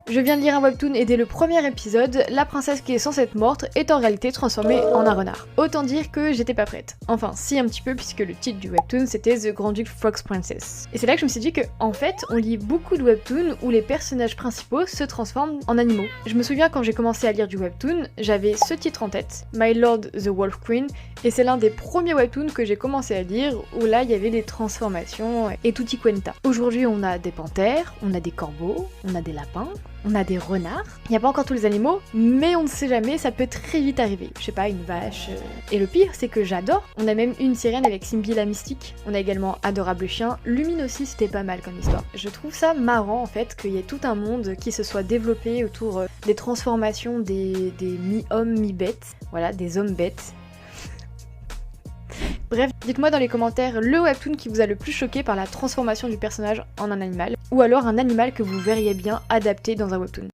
Je viens de lire un webtoon et dès le premier épisode, la princesse qui est censée être morte est en réalité transformée en un renard. Autant dire que j'étais pas prête. Enfin, si un petit peu, puisque le titre du webtoon c'était The Grand-Duke Frog's Princess. Et c'est là que je me suis dit que, en fait, on lit beaucoup de webtoons où les personnages principaux se transforment en animaux. Je me souviens quand j'ai commencé à lire du webtoon, j'avais ce titre en tête, My Lord the Wolf Queen, et c'est l'un des premiers webtoons que j'ai commencé à lire où là il y avait des transformations et tutti quanta. Aujourd'hui on a des panthères, on a des corbeaux, on a des lapins, on a des renards. Il n'y a pas encore tous les animaux, mais on ne sait jamais, ça peut très vite arriver. Je sais pas, une vache. Et le pire, c'est que j'adore. On a même une sirène avec Simbi la mystique. On a également Adorable Chien. Lumine aussi, c'était pas mal comme histoire. Je trouve ça marrant en fait qu'il y ait tout un monde qui se soit développé autour des transformations des mi-hommes, mi-bêtes. Voilà, des hommes-bêtes. Bref, dites-moi dans les commentaires le webtoon qui vous a le plus choqué par la transformation du personnage en un animal, ou alors un animal que vous verriez bien adapté dans un webtoon.